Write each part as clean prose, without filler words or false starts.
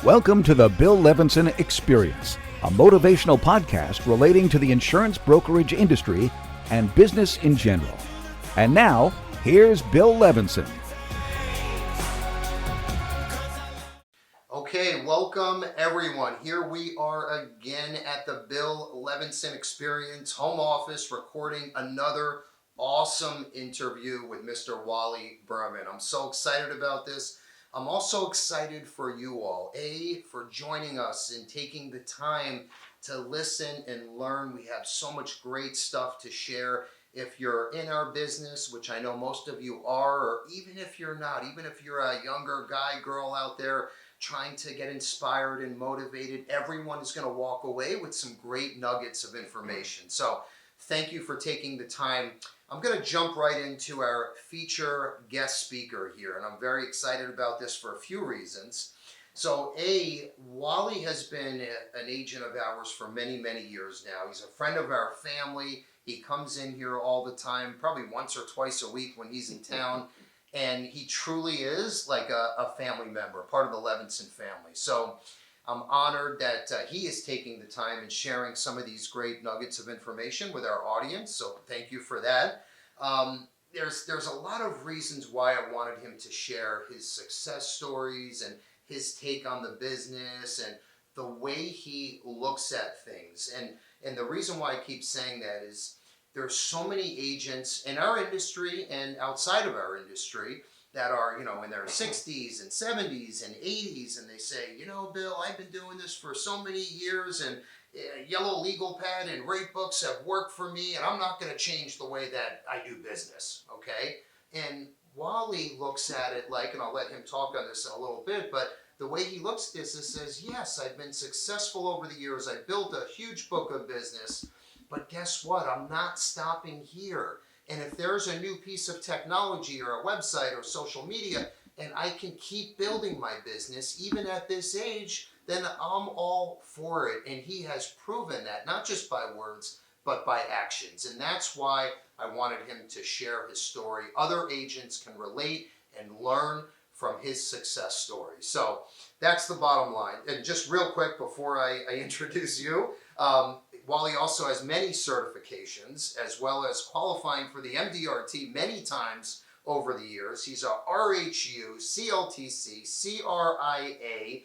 Welcome to the Bill Levinson Experience, a motivational podcast relating to the insurance brokerage industry and business in general. And now, here's Bill Levinson. Okay, welcome everyone. Here we are again at the Bill Levinson Experience home office recording another awesome interview with Mr. Wally Berman. I'm so excited about this. I'm also excited for you all, for joining us and taking the time to listen and learn. We have so much great stuff to share. If you're in our business, which I know most of you are, or even if you're not, even if you're a younger guy, girl out there trying to get inspired and motivated, everyone is going to walk away with some great nuggets of information. So thank you for taking the time. I'm going to jump right into our feature guest speaker here, and I'm very excited about this for a few reasons. So Wally has been an agent of ours for many, many years now. He's a friend of our family. He comes in here all the time, probably once or twice a week when he's in town, and he truly is like a family member, part of the Levinson family. So I'm honored that he is taking the time and sharing some of these great nuggets of information with our audience. So thank you for that. There's a lot of reasons why I wanted him to share his success stories and his take on the business and the way he looks at things. And the reason why I keep saying that is there's so many agents in our industry and outside of our industry that are, in their 60s and 70s and 80s, and they say, Bill, I've been doing this for so many years, and yellow legal pad and rate books have worked for me, and I'm not going to change the way that I do business, okay? And Wally looks at it like, and I'll let him talk on this in a little bit, but the way he looks at this is says, yes, I've been successful over the years. I built a huge book of business, but guess what? I'm not stopping here. And if there's a new piece of technology or a website or social media, and I can keep building my business, even at this age, then I'm all for it. And he has proven that, not just by words, but by actions. And that's why I wanted him to share his story. Other agents can relate and learn from his success story. So that's the bottom line. And just real quick before I introduce you, Wally also has many certifications, as well as qualifying for the MDRT many times over the years. He's a RHU, CLTC, CRIA,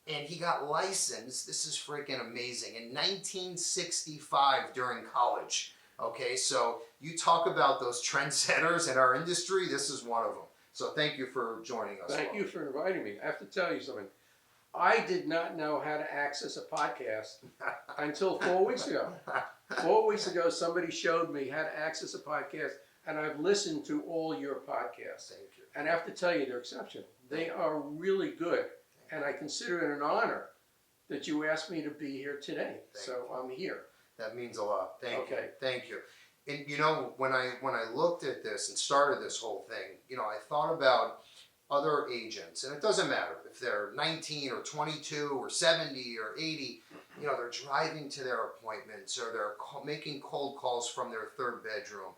and he got licensed, this is freaking amazing, in 1965 during college. Okay, so you talk about those trendsetters in our industry, this is one of them. So thank you for joining us. Thank you for inviting me. I have to tell you something. I did not know how to access a podcast until 4 weeks ago. 4 weeks ago, somebody showed me how to access a podcast, and I've listened to all your podcasts. Thank you. And I have to tell you, they're exceptional. They are really good, and I consider it an honor that you asked me to be here today. So I'm here. That means a lot. Thank you. Okay. Thank you. And when I looked at this and started this whole thing, I thought about other agents, and it doesn't matter if they're 19 or 22 or 70 or 80, they're driving to their appointments or they're making cold calls from their third bedroom.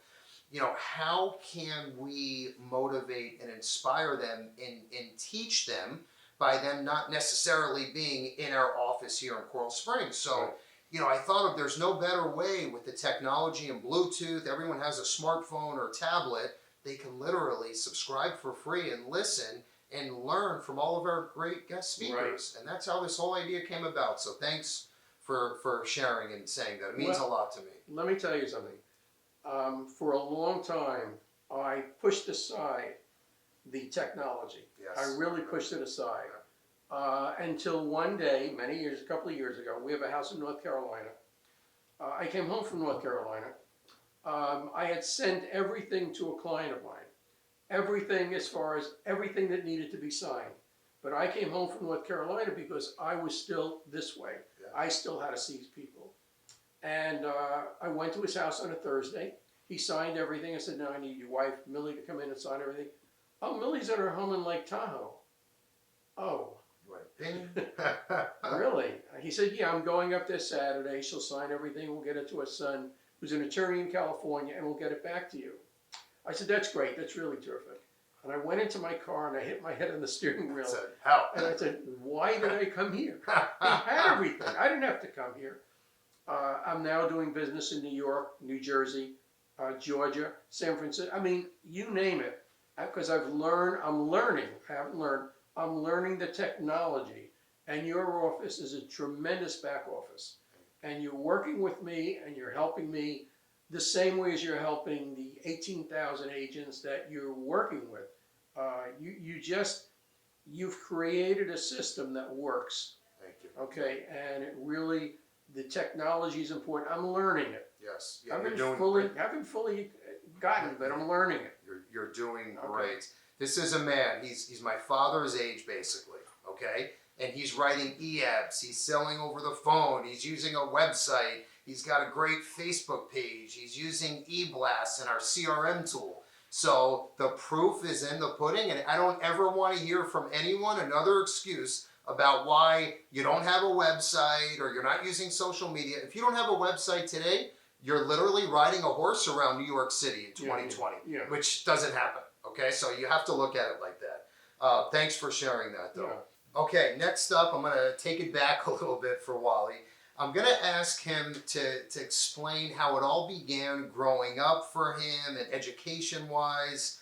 How can we motivate and inspire them and teach them by them not necessarily being in our office here in Coral Springs? So, I thought there's no better way with the technology and Bluetooth. Everyone has a smartphone or tablet. They can literally subscribe for free and listen and learn from all of our great guest speakers. Right. And that's how this whole idea came about. So thanks for sharing and saying that. It means a lot to me. Let me tell you something. For a long time, I pushed aside the technology. Yes. I really pushed it aside. Until one day, a couple of years ago, we have a house in North Carolina. I came home from North Carolina. I had sent everything to a client of mine. Everything as far as everything that needed to be signed. But I came home from North Carolina because I was still this way. Yeah. I still had to see people. And I went to his house on a Thursday. He signed everything. I said, no, I need your wife, Millie, to come in and sign everything. Oh, Millie's at her home in Lake Tahoe. Oh. Really? He said, yeah, I'm going up there Saturday. She'll sign everything. We'll get it to her son, who's an attorney in California, and we'll get it back to you. I said, that's great. That's really terrific. And I went into my car and I hit my head on the steering wheel. Said, help. And I said, why did I come here? He had everything. I didn't have to come here. I'm now doing business in New York, New Jersey, Georgia, San Francisco. I mean, you name it. Because I'm learning the technology. And your office is a tremendous back office. And you're working with me and you're helping me the same way as you're helping the 18,000 agents that you're working with. You've created a system that works. Thank you. Okay, and it really, the technology is important. I'm learning it. Yes. I Yeah, haven't fully gotten it, but I'm learning it. You're doing great. This is a man. He's my father's age, basically. Okay, and he's writing e-abs. He's selling over the phone. He's using a website. He's got a great Facebook page. He's using eBlast and our CRM tool. So the proof is in the pudding, and I don't ever want to hear from anyone another excuse about why you don't have a website or you're not using social media. If you don't have a website today, you're literally riding a horse around New York City in 2020, which doesn't happen. Okay, so you have to look at it like that. Thanks for sharing that, though. Yeah. Okay, next up, I'm going to take it back a little bit for Wally. I'm going to ask him to explain how it all began growing up for him and education-wise,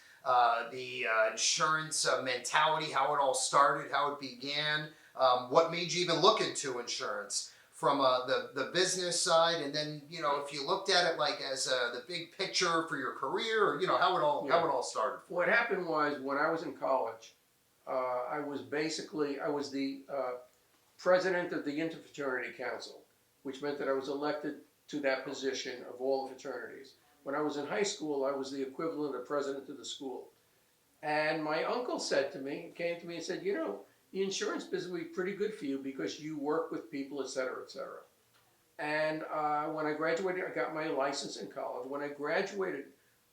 the insurance mentality, how it all started, how it began, what made you even look into insurance from the business side, and then, you know, if you looked at it like as the big picture for your career, or, you know, how it all started. What happened was, when I was in college, I was the president of the Interfraternity Council, which meant that I was elected to that position of all the fraternities. When I was in high school, I was the equivalent of president of the school. And my uncle came to me and said, you know, the insurance business will be pretty good for you because you work with people, et cetera, et cetera. And when I graduated, I got my license in college. When I graduated,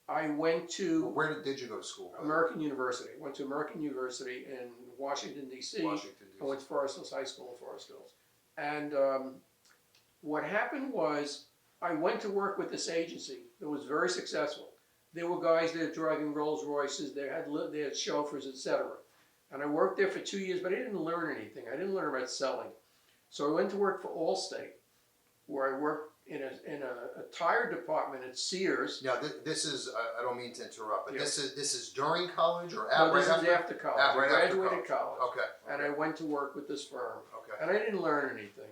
I went to... Where did you go to school? American University. I went to American University in Washington, D.C. I went to Forest Hills High School in Forest Hills. And what happened was, I went to work with this agency that was very successful. There were guys that were driving Rolls Royces, they had chauffeurs, etc. And I worked there for 2 years, but I didn't learn anything. I didn't learn about selling. So I went to work for Allstate, where I worked in a tire department at Sears. Now, this is, I don't mean to interrupt, but this is during college or No, this is after college. I graduated college. Okay. And I went to work with this firm. Okay. And I didn't learn anything.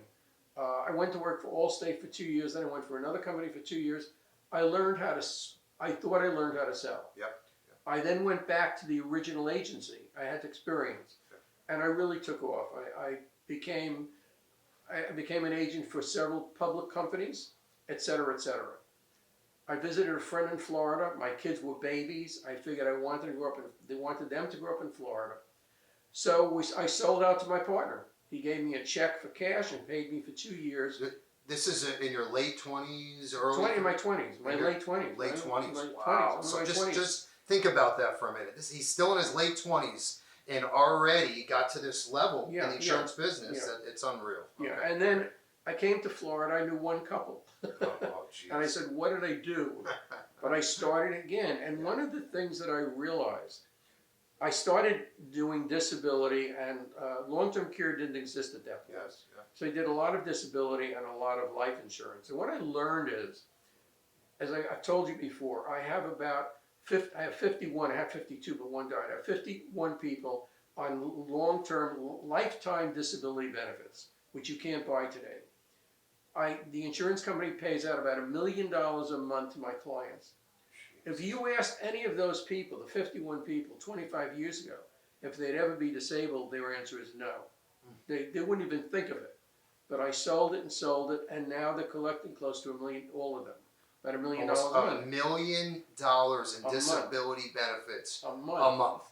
I went to work for Allstate for 2 years, then I went for another company for 2 years. I thought I learned how to sell. Yep. I then went back to the original agency. I had experience, and I really took off. I became an agent for several public companies, et cetera, et cetera. I visited a friend in Florida. My kids were babies. I figured they wanted them to grow up in Florida. So I sold out to my partner. He gave me a check for cash and paid me for 2 years. This is in your late 20s, early? In my 20s, late 20s. Late 20s, wow. wow. So just think about that for a minute. He's still in his late 20s and already got to this level in the insurance business. That it's unreal. Yeah, and then I came to Florida. I knew one couple. Oh, geez. And I said, what did I do? But I started again. And one of the things that I realized, I started doing disability, and long-term care didn't exist at that point. Yes. Yeah. So I did a lot of disability and a lot of life insurance. And what I learned is, as I've told you before, I have 51, I have 52, but one died. I have 51 people on long-term, lifetime disability benefits, which you can't buy today. The insurance company pays out about $1 million a month to my clients. If you asked any of those people, the 51 people, 25 years ago, if they'd ever be disabled, their answer is no. They wouldn't even think of it. But I sold it, and now they're collecting close to $1 million, all of them. About $1 million a month. $1 million in disability benefits a month.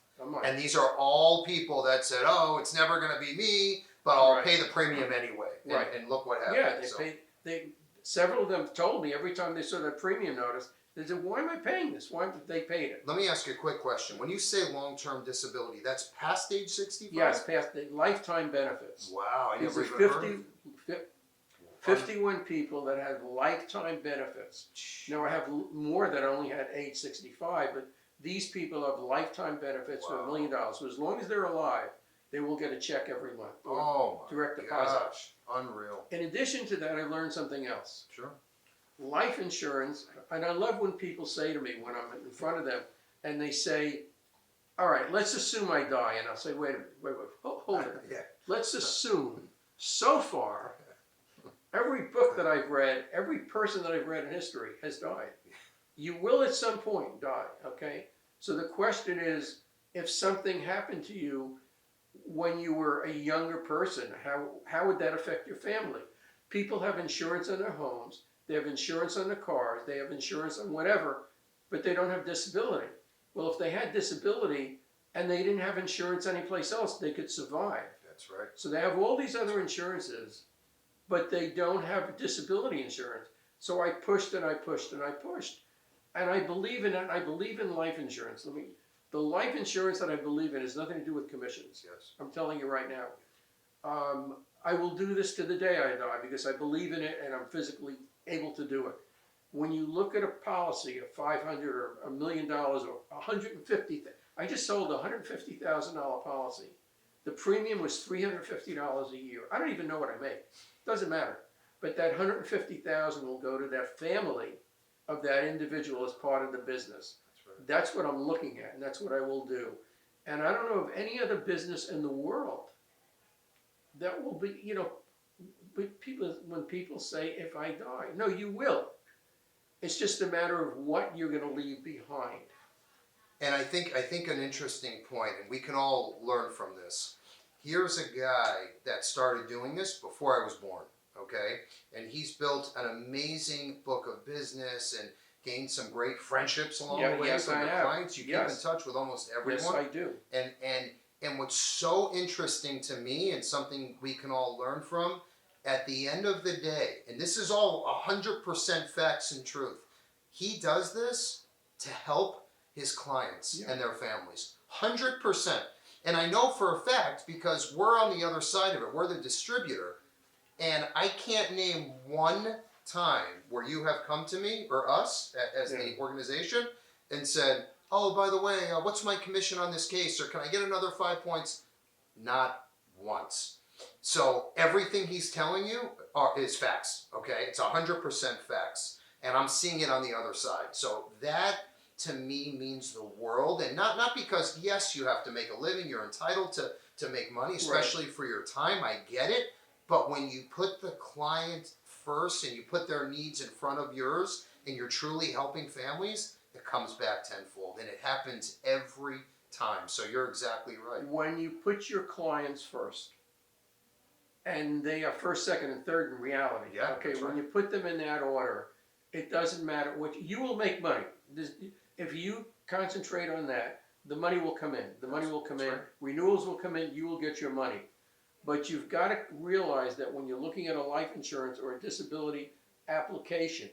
And these are all people that said, oh, it's never going to be me, but I'll pay the premium anyway. And look what happened. Yeah, several of them told me every time they saw that premium notice, they said, why am I paying this? Why did they pay it? Let me ask you a quick question. When you say long-term disability, that's past age 65? Yes, past the lifetime benefits. Wow, I never These even are heard of 51 people that have lifetime benefits. Now I have more that only had age 65, but these people have lifetime benefits for $1 Wow. million. So as long as they're alive, they will get a check every month. Or Oh my direct deposit. gosh, unreal. In addition to that, I learned something else. Sure. Life insurance, and I love when people say to me when I'm in front of them, and they say, all right, let's assume I die. And I'll say, wait a minute, hold it. Yeah. Let's assume, so far, every book that I've read, every person that I've read in history has died. You will at some point die, okay? So the question is, if something happened to you when you were a younger person, how would that affect your family? People have insurance on their homes, they have insurance on their cars, they have insurance on whatever, but they don't have disability. Well, if they had disability and they didn't have insurance anyplace else, they could survive. That's right. So they have all these other insurances, but they don't have disability insurance. So I pushed and I pushed and I pushed. And I believe in it. I believe in life insurance. The life insurance that I believe in has nothing to do with commissions. Yes. I'm telling you right now. I will do this to the day I die because I believe in it and I'm physically able to do it. When you look at a policy of $500 or $1 million or $150,000, I just sold a $150,000 policy. The premium was $350 a year. I don't even know what I make. Doesn't matter. But that $150,000 will go to that family of that individual as part of the business. That's right. That's what I'm looking at, and that's what I will do. And I don't know of any other business in the world that will be, but when people say, if I die, no, you will. It's just a matter of what you're going to leave behind. And I think an interesting point, and we can all learn from this. Here's a guy that started doing this before I was born, okay? And he's built an amazing book of business and gained some great friendships along the way Yes, from I the have. clients. You keep in touch with almost everyone. Yes, I do. And what's so interesting to me and something we can all learn from, at the end of the day, and this is all 100% facts and truth, he does this to help his clients and their families. 100%. And I know for a fact because we're on the other side of it. We're the distributor. And I can't name one time where you have come to me or us as the organization and said, oh, by the way, what's my commission on this case? Or can I get another 5 points? Not once. So everything he's telling you is facts, okay? It's 100% facts. And I'm seeing it on the other side. So that, to me, means the world. And not because, yes, you have to make a living. You're entitled to make money, especially for your time. I get it. But when you put the client first and you put their needs in front of yours and you're truly helping families, it comes back tenfold. And it happens every time. So you're exactly right. When you put your clients first, and they are first, second, and third in reality. Yeah, okay, that's when right. you put them in that order, it doesn't matter what you will make money. If you concentrate on that, the money will come in. The money will come in. right. Renewals will come in. You will get your money. But you've got to realize that when you're looking at a life insurance or a disability application,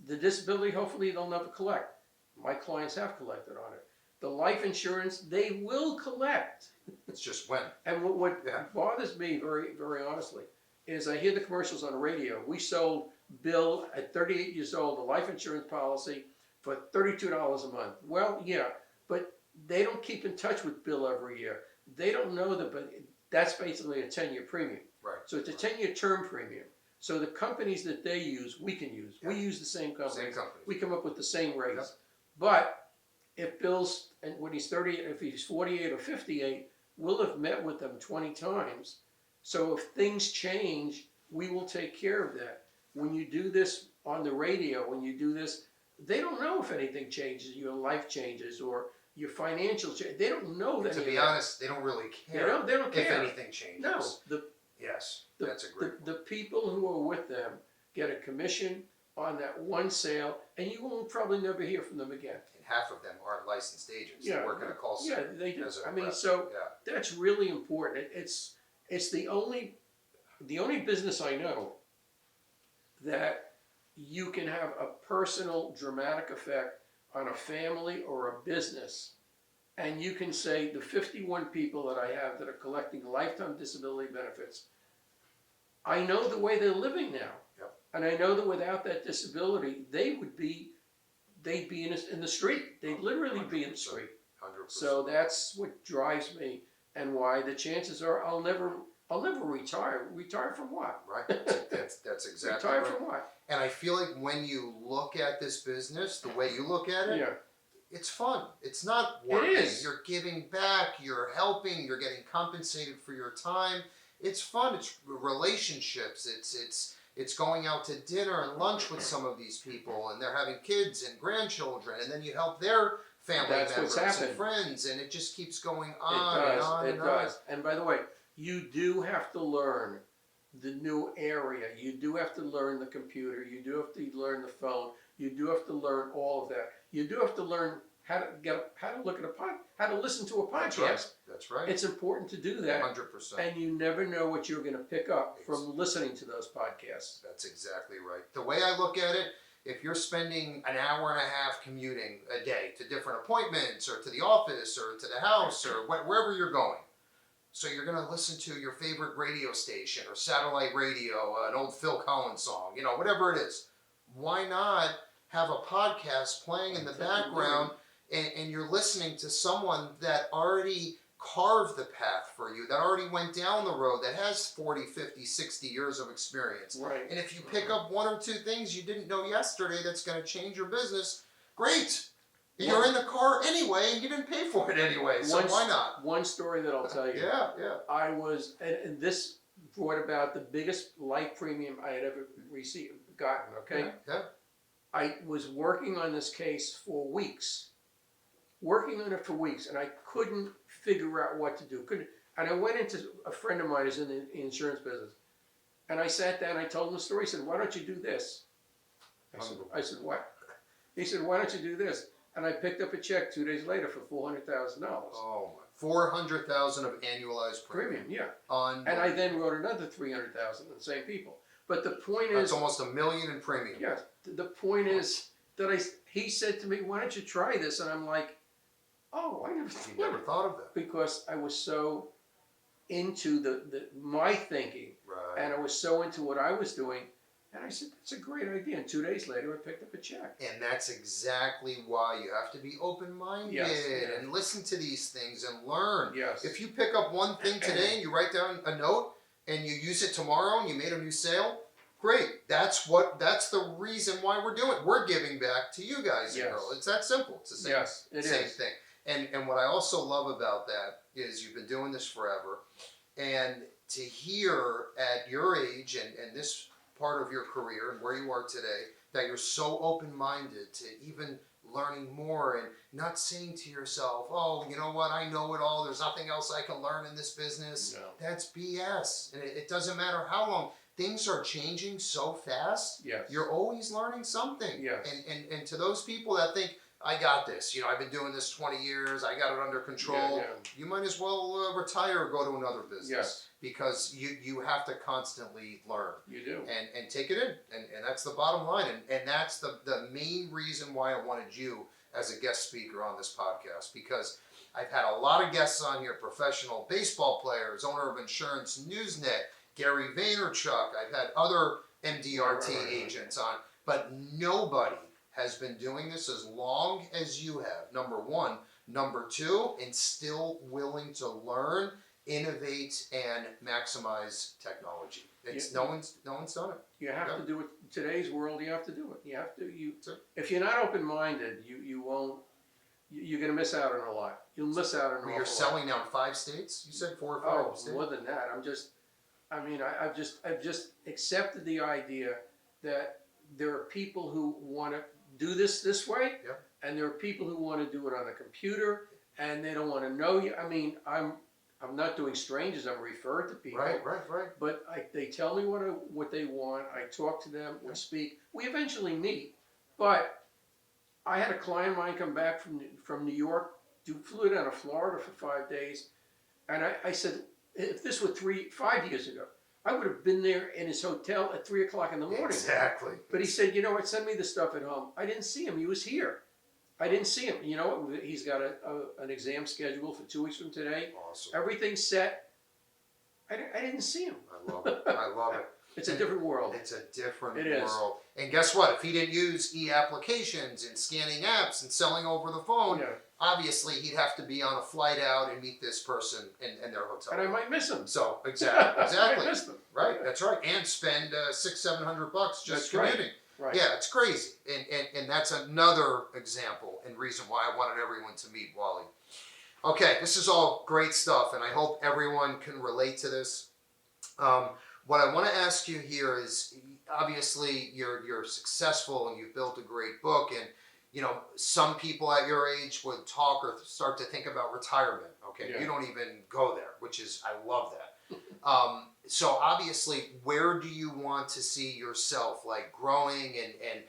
the disability, hopefully they'll never collect. My clients have collected on it. The life insurance, they will collect. It's just when. And what bothers me, very, very honestly, is I hear the commercials on the radio. We sold Bill at 38 years old a life insurance policy for $32 a month. Well, yeah, but they don't keep in touch with Bill every year. They don't know that, but that's basically a 10-year premium. Right. So it's a 10-year term premium. So the companies that they use, we can use. We use the same companies. Same companies. We come up with the same rates. Yep. But if Bill's, and when he's 30, if he's 48 or 58, we'll have met with them 20 times. So if things change, we will take care of that. When you do this on the radio, when you do this, they don't know if anything changes, your life changes, or your financial change. They don't know that. To be honest, they don't really care. They don't care if anything changes. No. Yes, that's a great The people who are with them get a commission on that one sale, and you will probably never hear from them again. And half of them aren't licensed agents. They work in a call center. Yeah, they do. as a I mean, rep. so Yeah. that's really important. It's the only business I know that you can have a personal dramatic effect on a family or a business, and you can say the 51 people that I have that are collecting lifetime disability benefits, I know the way they're living now. Yep. And I know that without that disability, they would be they'd be in the street. They'd literally be in the street. 100%. So that's what drives me, and why the chances are I'll never retire. Retire from what? Right. That's exactly Retire right. from what? And I feel like when you look at this business the way you look at it, Yeah. it's fun. It's not working. It is. You're giving back. You're helping. You're getting compensated for your time. It's fun. It's relationships. It's going out to dinner and lunch with some of these people, and they're having kids and grandchildren, and then you help their family That's members what's happened. and friends, and it just keeps going It on does. and on It and on. does. And by the way, you do have to learn the new area. You do have to learn the computer. You do have to learn the phone. You do have to learn all of that. You do have to learn how to look at how to listen to a podcast. That's right. It's important to do that. 100%. And you never know what you're going to pick up from listening to those podcasts. That's exactly right. The way I look at it, if you're spending an hour and a half commuting a day to different appointments or to the office or to the house or wherever you're going, so you're going to listen to your favorite radio station or satellite radio, an old Phil Collins song, whatever it is, why not have a podcast playing in the background and you're listening to someone that already carved the path for you, that already went down the road, that has 40, 50, 60 years of experience. Right. And if you pick up one or two things you didn't know yesterday that's going to change your business, great. You're in the car anyway and you didn't pay for it anyway, so why not? One story that I'll tell you. Yeah. I was, and this brought about the biggest life premium I had ever gotten, okay? Yeah. I was working on this case for weeks. Working on it for weeks, and I couldn't figure out what to do. And I went into a friend of mine who's in the insurance business, and I sat down. I told him the story. He said, "Why don't you do this?" I said, "What?" He said, "Why don't you do this?" And I picked up a check 2 days later for $400,000. Oh my! $400,000 of annualized premium. Yeah. And I then wrote another $300,000 to the same people. But the point is, that's almost $1 million in premium. yes. The point is that he said to me, "Why don't you try this?" And I'm like, "Oh, I never thought of that." Because I was so into my thinking, Right. and I was so into what I was doing, and I said, "That's a great idea." And 2 days later, I picked up a check. And that's exactly why you have to be open-minded and listen to these things and learn. Yes. If you pick up one thing today and you write down a note and you use it tomorrow and you made a new sale, great. That's the reason why we're doing it. We're giving back to you guys and girls. It's that simple. It's the same thing. And what I also love about that is you've been doing this forever, and to hear at your age and this part of your career and where you are today, that you're so open-minded to even learning more and not saying to yourself, "Oh, you know what, I know it all, there's nothing else I can learn in this business." No. That's BS. And it doesn't matter how long. Things are changing so fast. Yes. You're always learning something. Yes. And to those people that think, "I got this, I've been doing this 20 years, I got it under control," you might as well retire or go to another business. Yes. Because you have to constantly learn. You do. And take it in. And that's the bottom line. And that's the main reason why I wanted you as a guest speaker on this podcast. Because I've had a lot of guests on here, professional baseball players, owner of Insurance Newsnet, Gary Vaynerchuk. I've had other MDRT agents on. But nobody has been doing this as long as you have, number one. Number two, and still willing to learn, innovate, and maximize technology. No one's done it. You have to do it. In today's world, you have to do it. You have to. If you're not open-minded, you won't. You're going to miss out on a lot. You'll miss out on a lot. You're selling now in 5 states. You said 4 or 5 states. More than that. I've just accepted the idea that there are people who want to do this way, and there are people who want to do it on a computer, and they don't want to know you. I'm not doing strangers. I'm referred to people. Right. But they tell me what they want. I talk to them. We speak. We eventually meet. But I had a client of mine come back from New York, flew down to Florida for 5 days, and I said, if this were 5 years ago, I would have been there in his hotel at 3 o'clock in the morning. Exactly. But he said, "You know what? Send me the stuff at home." I didn't see him. He was here. I didn't see him. You know what? He's got an exam scheduled for 2 weeks from today. Awesome. Everything's set. I didn't see him. I love it. I love it. It's a different world. It's a different It is. world. And guess what? If he didn't use e-applications and scanning apps and selling over the phone, Yeah. obviously he'd have to be on a flight out and meet this person in their hotel. And I might miss them. So exactly, I might miss them. right. That's right. And spend $600-700 just That's commuting. right. Right. Yeah, it's crazy, and that's another example and reason why I wanted everyone to meet Wally. Okay, this is all great stuff, and I hope everyone can relate to this. What I want to ask you here is, obviously, you're successful and you've built a great book, and you know some people at your age would talk or start to think about retirement. Okay, Yeah. you don't even go there, which is I love that. So obviously, where do you want to see yourself like growing and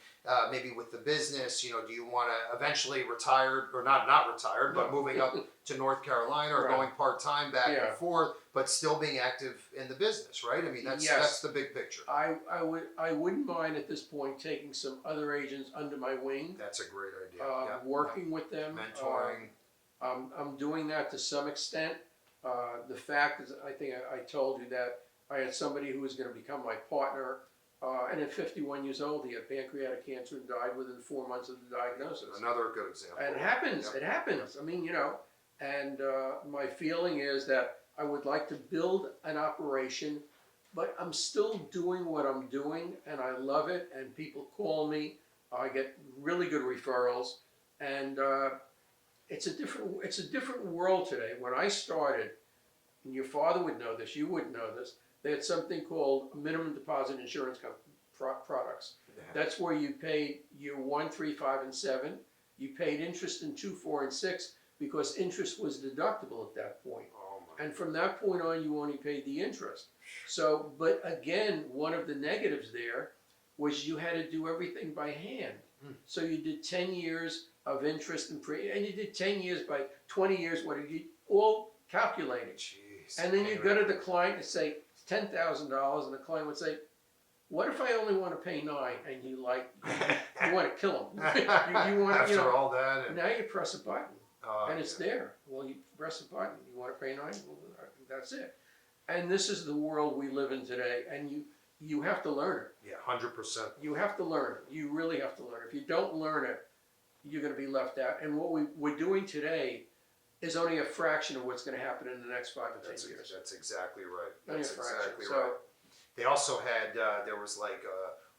maybe with the business? You know, do you want to eventually retire or not retired, but moving up to North Carolina or Right. going part-time back Yeah. and forth, but still being active in the business, right? I mean, that's Yes. the big picture. I wouldn't mind at this point taking some other agents under my wing, That's a great idea. Yeah. working with them, Mentoring. I'm doing that to some extent. The fact is, I think I told you that I had somebody who was going to become my partner, and at 51 years old, he had pancreatic cancer and died within 4 months of the diagnosis. Another good example. And it happens. Yep. It happens. I mean, you know, and my feeling is that I would like to build an operation, but I'm still doing what I'm doing, and I love it. And people call me. I get really good referrals, and it's a different world today. When I started, and your father would know this, you wouldn't know this. They had something called minimum deposit insurance products. Yeah. That's where you paid year 1, 3, 5, and 7. You paid interest in 2, 4, and 6 because interest was deductible at that point. Oh my. And from that point on, you only paid the interest. So, but again, one of the negatives there was you had to do everything by hand. So you did 10 years of interest and and you did 10 years by 20 years, what did you all calculated. Jeez. And then you go to the client and say $10,000, and the client would say, "What if I only want to pay 9?" And you want to kill them. you want After you know, all that. And, now you press a button and it's yeah. there. Well, you press a button. You want to pay 9? Well, that's it. And this is the world we live in today, and you have to learn it. Yeah, 100%. You have to learn it. You really have to learn it. If you don't learn it, you're going to be left out. And what we're doing today is only a fraction of what's going to happen in the next 5 to 10 years. That's exactly right. Only a That's fraction. exactly So, right. They also had, there was like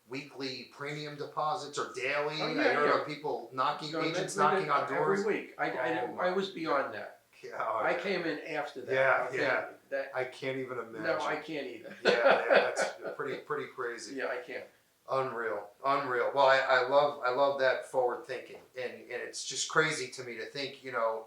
weekly premium deposits or daily. Oh, yeah, I heard yeah. of people knocking, so agents they did knocking on doors. every week. I was beyond that. Yeah, oh, I yeah. came in after that. Yeah, okay? yeah. That, I can't even imagine. no, I can't either. Yeah, that's pretty crazy. Yeah, I can't. Unreal. Well, I love that forward thinking, and it's just crazy to me to think, you know,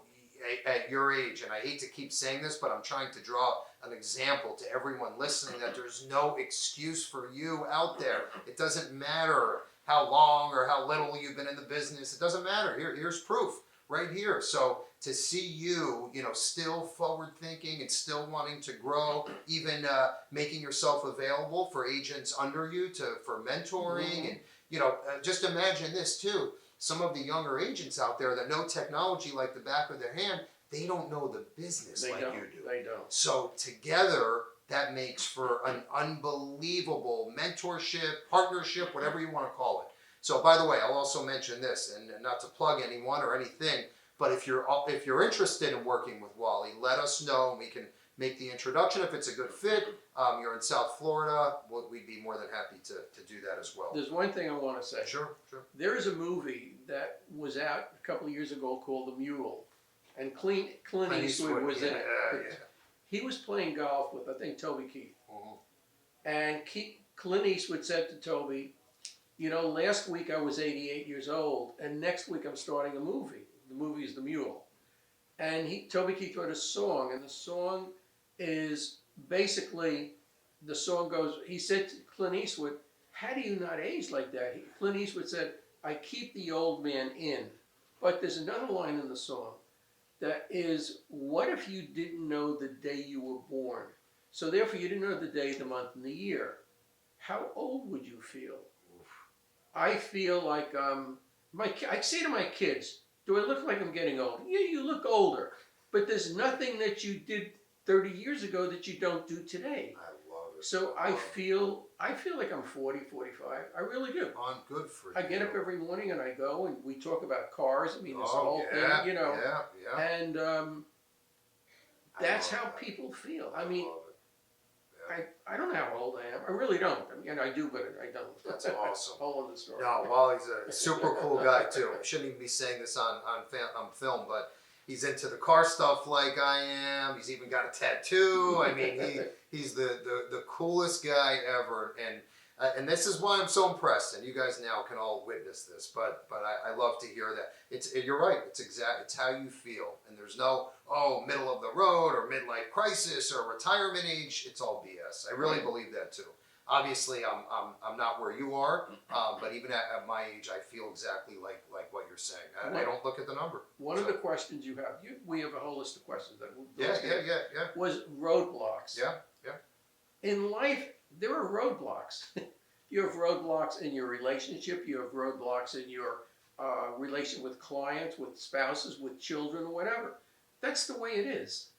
at your age, and I hate to keep saying this, but I'm trying to draw an example to everyone listening that there's no excuse for you out there. It doesn't matter how long or how little you've been in the business. It doesn't matter. Here's proof right here. So to see you, you know, still forward thinking and still wanting to grow, even making yourself available for agents under you for mentoring, and you know, just imagine this too. Some of the younger agents out there that know technology like the back of their hand, they don't know the business They like don't. you do. They don't. So together, that makes for an unbelievable mentorship, partnership, whatever you want to call it. So by the way, I'll also mention this, and not to plug anyone or anything, but if you're interested in working with Wally, let us know, and we can make the introduction. If it's a good fit, you're in South Florida, we'd be more than happy to do that as well. There's one thing I want to say. Sure. There is a movie that was out a couple of years ago called The Mule, and Clint Eastwood was in it. Yeah. He was playing golf with, I think, Toby Keith. Mhm. And Clint Eastwood said to Toby, "You know, last week I was 88 years old, and next week I'm starting a movie. The movie is The Mule." And Toby Keith wrote a song, and the song is basically, the song goes, he said to Clint Eastwood, "How do you not age like that?" Clint Eastwood said, "I keep the old man in." But there's another line in the song that is, what if you didn't know the day you were born? So therefore you didn't know the day, the month, and the year. How old would you feel? I feel like, I say to my kids, do I look like I'm getting old? Yeah, you look older. But there's nothing that you did 30 years ago that you don't do today. I love it. So I feel like I'm 40, 45. I really do. I'm good for you. I get up every morning and I go and we talk about cars. I mean, it's the whole thing, you know. Yeah. And that's how people feel. I mean, love it. I don't know how old I am. I really don't. I mean, I do, but I don't. That's awesome. Whole other story. No, Wally's a super cool guy too. I shouldn't even be saying this on film, but he's into the car stuff like I am. He's even got a tattoo. I mean, he's the coolest guy ever, and this is why I'm so impressed. And you guys now can all witness this. But I love to hear that. You're right. It's how you feel, and there's no middle of the road or midlife crisis or retirement age. It's all BS. I really believe that too. Obviously, I'm not where you are, but even at my age, I feel exactly like what you're saying. I don't look at the number. One of the questions you have, we have a whole list of questions that Yeah. was roadblocks. Yeah. In life, there are roadblocks. You have roadblocks in your relationship. You have roadblocks in your relation with clients, with spouses, with children, whatever. That's the way it is.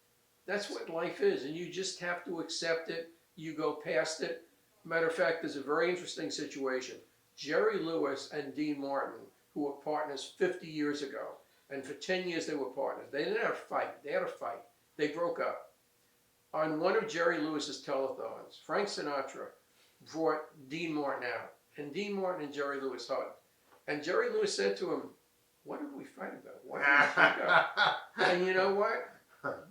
That's what life is, and you just have to accept it. You go past it. Matter of fact, there's a very interesting situation. Jerry Lewis and Dean Martin, who were partners 50 years ago, and for 10 years they were partners. They didn't have a fight. They had a fight. They broke up. On one of Jerry Lewis's telethons, Frank Sinatra brought Dean Martin out, and Dean Martin and Jerry Lewis hugged. And Jerry Lewis said to him, "What did we fight about? Why did we break up?" And you know what?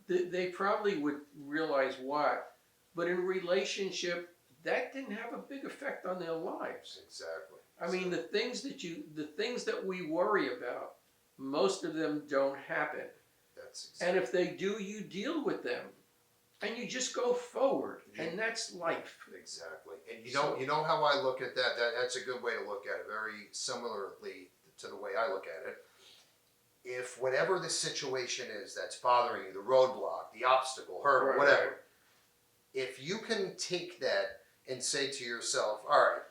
They probably would realize what, but in relationship, that didn't have a big effect on their lives. Exactly. I mean, the things that we worry about, most of them don't happen. That's exactly. And if they do, you deal with them, and you just go forward, and that's life. Exactly. And you know how I look at that. That's a good way to look at it. Very similarly to the way I look at it. If whatever the situation is that's bothering you, the roadblock, the obstacle, hurdle, whatever, if you can take that and say to yourself, all right,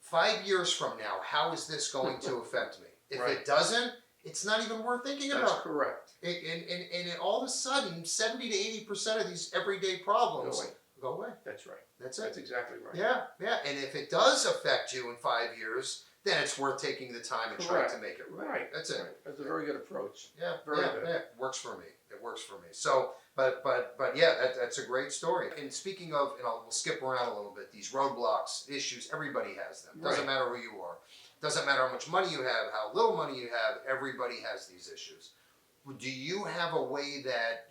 5 years from now, how is this going to affect me? If it doesn't, it's not even worth thinking about. That's correct. And all of a sudden, 70 to 80% of these everyday problems go away. That's right. That's it. That's exactly right. Yeah. And if it does affect you in 5 years, then it's worth taking the time and trying to make it right. That's it. That's a very good approach. Yeah, very good. Yeah. It works for me. So, but yeah, that's a great story. And speaking of, we'll skip around a little bit. These roadblocks, issues, everybody has them. Doesn't matter who you are. Doesn't matter how much money you have, how little money you have. Everybody has these issues. Do you have a way that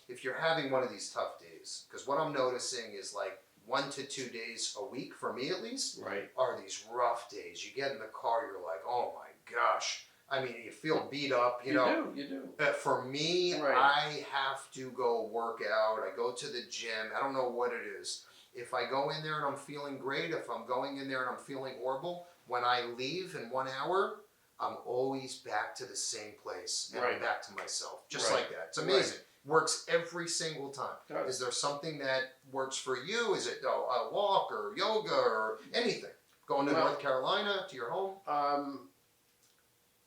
if you're having one of these tough days? Because what I'm noticing is like 1 to 2 days a week, for me at least, are these rough days. You get in the car, you're like, oh my gosh. I mean, you feel beat up, you know. You do. For me, I have to go work out. I go to the gym. I don't know what it is. If I go in there and I'm feeling great, if I'm going in there and I'm feeling horrible, when I leave in 1 hour, I'm always back to the same place. And I'm back to myself. Just like that. It's amazing. Works every single time. Is there something that works for you? Is it a walk or yoga or anything? Going to North Carolina, to your home?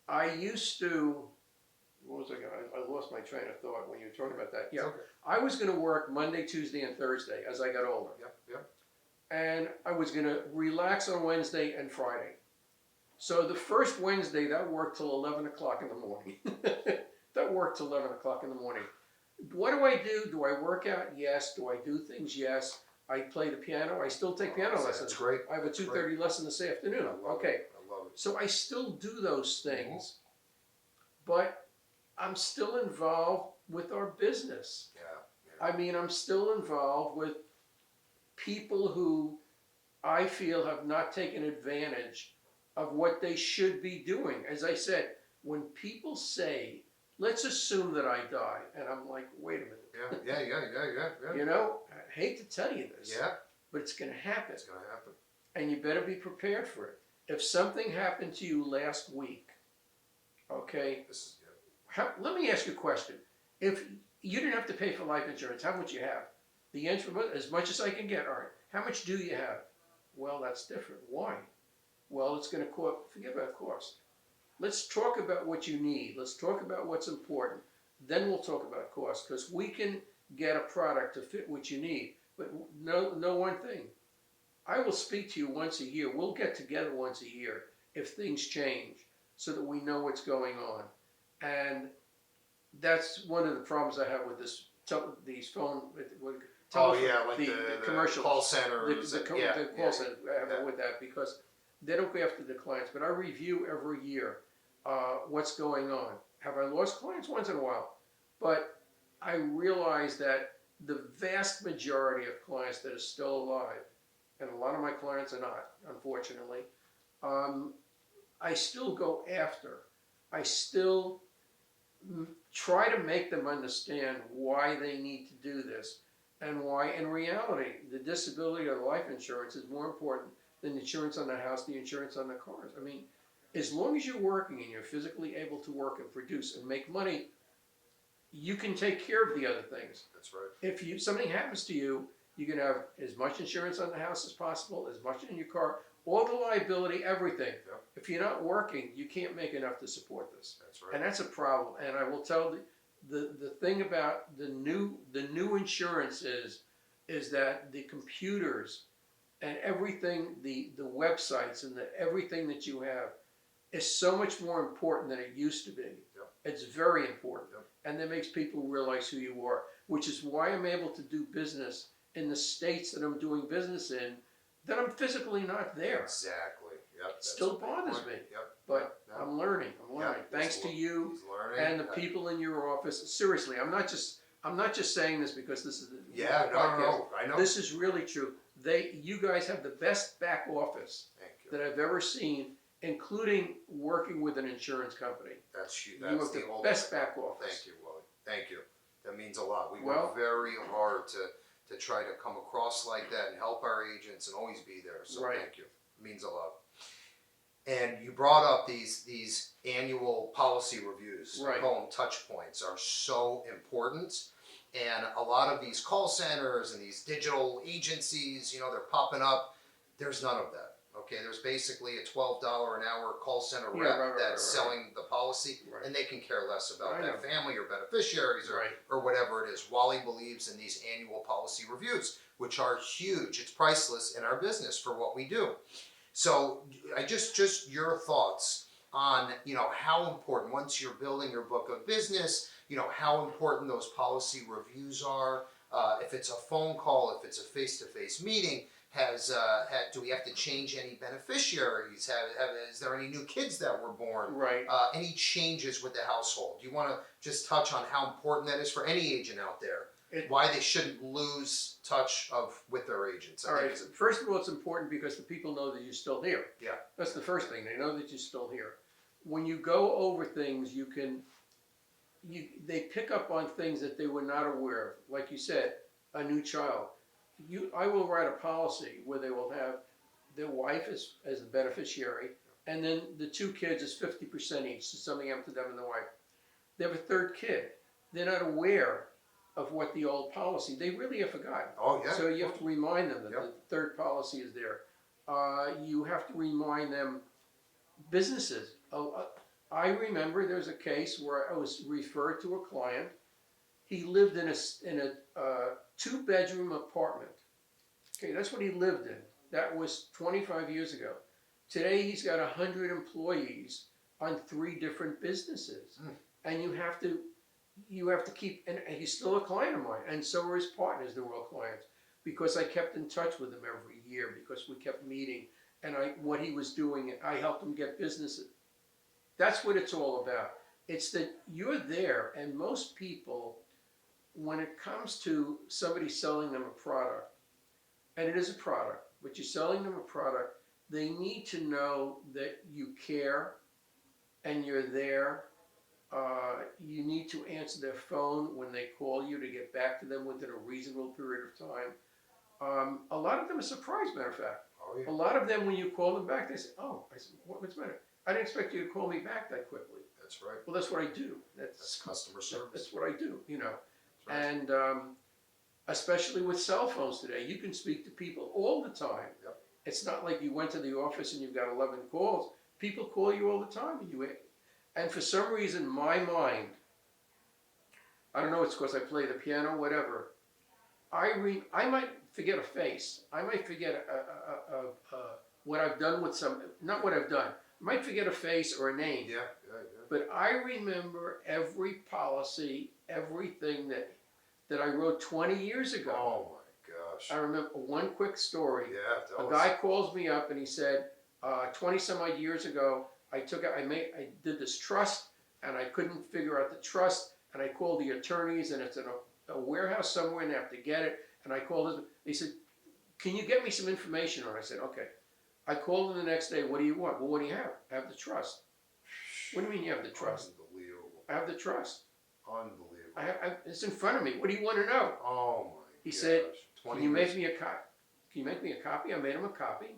I used to, what was I going to, I lost my train of thought when you were talking about that. Yeah, okay. I was going to work Monday, Tuesday, and Thursday as I got older. Yep. And I was going to relax on Wednesday and Friday. So the first Wednesday, that worked till 11 o'clock in the morning. What do I do? Do I work out? Yes. Do I do things? Yes. I play the piano. I still take piano lessons. That's great. I have a 2:30 lesson this afternoon. I love it. So I still do those things, but I'm still involved with our business. Yeah. I mean, I'm still involved with people who I feel have not taken advantage of what they should be doing. As I said, when people say, let's assume that I die, and I'm like, wait a minute. Yeah. You know, I hate to tell you this, but it's going to happen. It's going to happen. And you better be prepared for it. If something happened to you last week, okay, let me ask you a question. If you didn't have to pay for life insurance, how much you have? The answer was, as much as I can get. All right, how much do you have? Well, that's different. Why? Well, it's going to cost, forget about cost. Let's talk about what you need. Let's talk about what's important. Then we'll talk about cost, because we can get a product to fit what you need. But know one thing. I will speak to you once a year. We'll get together once a year if things change so that we know what's going on. And that's one of the problems I have with these phone, the commercial call centers. the call center I have with that, because they don't go after the clients. But I review every year what's going on. Have I lost clients? Once in a while. But I realize that the vast majority of clients that are still alive, and a lot of my clients are not, unfortunately, I still go after. I still try to make them understand why they need to do this, and why, in reality, the disability or the life insurance is more important than the insurance on the house, the insurance on the cars. I mean, as long as you're working and you're physically able to work and produce and make money, you can take care of the other things. That's right. If something happens to you, you can have as much insurance on the house as possible, as much in your car, all the liability, everything. Yep. If you're not working, you can't make enough to support this. That's right. And that's a problem. And I will tell the thing about the new insurance is that the computers and everything, the websites and everything that you have is so much more important than it used to be. Yep. It's very important. Yep. And that makes people realize who you are, which is why I'm able to do business in the states that I'm doing business in, that I'm physically not there. Exactly. Yep. It still bothers me. Yep. But Yep. I'm learning. Yep. Thanks to you He's learning. and the people in your office. Seriously, I'm not just saying this because this is the podcast. No, I know. This is really true. You guys have the best back office Thank you. that I've ever seen, including working with an insurance company. That's you. You have the best back office. Thank you, Wally. Thank you. That means a lot. We Well- work very hard to try to come across like that and help our agents and always be there. So Right. thank you. It means a lot. And you brought up these annual policy reviews. Right. I call them touch points, are so important. And a lot of these call centers and these digital agencies, they're popping up. There's none of that. Okay, there's basically a $12 an hour call center rep that's selling the policy, Right. and they can care less about I that know. family or beneficiaries or, Right. or whatever it is. Wally believes in these annual policy reviews, which are huge. It's priceless in our business for what we do. So I just your thoughts on how important, once you're building your book of business, how important those policy reviews are. If it's a phone call, if it's a face-to-face meeting, do we have to change any beneficiaries? Is there any new kids that were born? Right. Any changes with the household? Do you want to just touch on how important that is for any agent out there? Why they shouldn't lose touch with their agents? All right. First of all, it's important because the people know that you're still here. Yeah. That's the first thing. They know that you're still here. When you go over things, they pick up on things that they were not aware of. Like you said, a new child. I will write a policy where they will have their wife as the beneficiary, and then the two kids is 50% each, so something up to them and the wife. They have a third kid. They're not aware of what the old policy, they really have forgotten. Oh, yeah. So you have to remind them that the third policy is there. You have to remind them, businesses. I remember there's a case where I was referred to a client. He lived in a 2-bedroom apartment. Okay, that's what he lived in. That was 25 years ago. Today he's got 100 employees on 3 different businesses. And you have to keep, and he's still a client of mine, and so are his partners, they're all clients, because I kept in touch with him every year, because we kept meeting, and what he was doing, and I helped him get businesses. That's what it's all about. It's that you're there, and most people, when it comes to somebody selling them a product, and it is a product, but you're selling them a product, they need to know that you care, and you're there. You need to answer their phone when they call you to get back to them within a reasonable period of time. A lot of them are surprised, matter of fact. Oh, yeah. A lot of them, when you call them back, they say, "Oh," I said, "What's the matter? I didn't expect you to call me back that quickly." That's right. Well, that's what I do. That's customer service. That's what I do, That's right. And especially with cell phones today, you can speak to people all the time. Yep. It's not like you went to the office and you've got 11 calls. People call you all the time, and for some reason, my mind, I don't know, it's because I play the piano, whatever, I might forget a face. I might forget what I've done with not what I've done. I might forget a face or a name. Yeah. But I remember every policy, everything that I wrote 20 years ago. Oh my gosh. I remember one quick story. Yeah. A guy calls me up and he said, 20 some odd years ago, I did this trust and I couldn't figure out the trust, and I called the attorneys, and it's in a warehouse somewhere and they have to get it. And I called him. He said, "Can you get me some information on it?" I said, "Okay." I called him the next day. "What do you want?" "Well, what do you have?" "I have the trust." "What do you mean you have the trust?" Unbelievable. "I have the trust." Unbelievable. It's in front of me. "What do you want to know?" Oh my He gosh. said, 20 "Can you years. make me a copy? Can you make me a copy?" I made him a copy,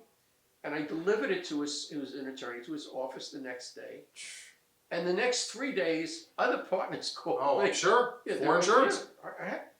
and I delivered it to an attorney, to his office the next day. And the next 3 days, other partners called Oh, me. I'm sure. Yeah, For insurance.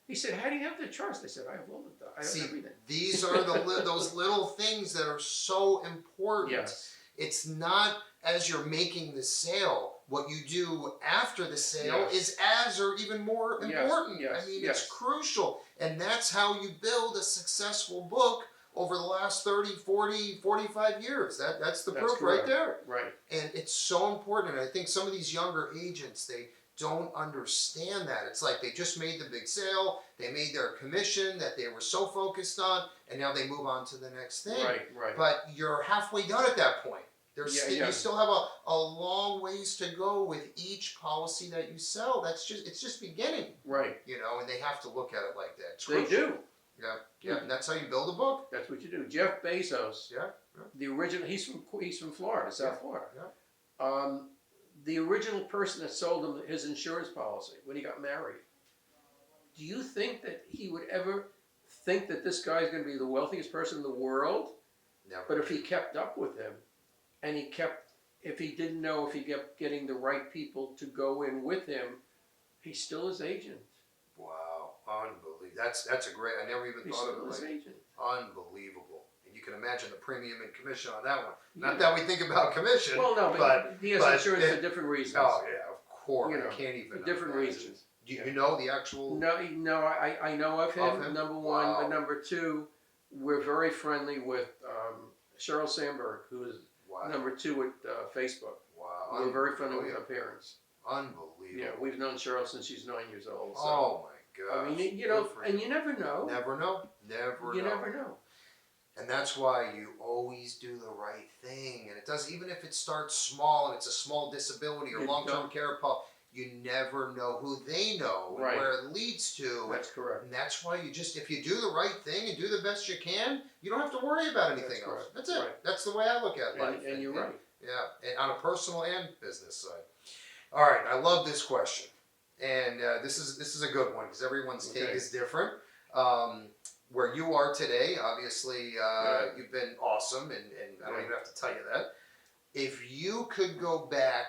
He said, "How do you have the trust?" I said, "I have all the I have See, everything." these are those little things that are so important. Yes. It's not as you're making the sale. What you do after the sale Yes. is as or even more Yes, important. yes, I mean, yes. it's crucial. And that's how you build a successful book over the last 30, 40, 45 years. That's the proof right correct. there. Right. And it's so important. And I think some of these younger agents, they don't understand that. It's like they just made the big sale, they made their commission that they were so focused on, and now they move on to the next thing. Right. But you're halfway done at that point. Yeah. You still have a long ways to go with each policy that you sell. It's just beginning. Right. And they have to look at it like that. It's They crucial. do. Yeah, and that's how you build a book. That's what you do. Jeff Bezos, Yeah. the original, he's from Florida, South Florida. Yeah. The original person that sold him his insurance policy when he got married. Do you think that he would ever think that this guy's going to be the wealthiest person in the world? Never. But if he kept up with him, and if he didn't know if he kept getting the right people to go in with him, he's still his agent. Wow, unbelievable. That's a great. I never even He's thought of still it his like agent. unbelievable. And you can imagine the premium and commission on that one. Yeah. Not that we think about commission. Well, no, but he has insurance for different reasons. Oh yeah, of course. You know, I can't even. for different imagine. reasons. Do you know the actual? No, I know of him. Number one, Wow. but number two, we're very friendly with Sheryl Sandberg, who is Wow. number two at Facebook. Wow. We're very friendly with her parents. Unbelievable. Yeah, we've known Sheryl since she's 9 years old. So. Oh my gosh. I mean, and you never know. Never know. You never know. And that's why you always do the right thing. And it does, even if it starts small and it's a small disability or long-term care policy, you never know who they know and Right. where it leads to. That's correct. And that's why if you do the right thing and do the best you can, you don't have to worry about anything That's else. correct. That's it. Right. That's the way I look at life. And you're right. Yeah, and on a personal and business side. All right, I love this question, and this is a good one because everyone's take is different. Where you are today, obviously, you've been awesome, and I don't even have to tell you that. If you could go back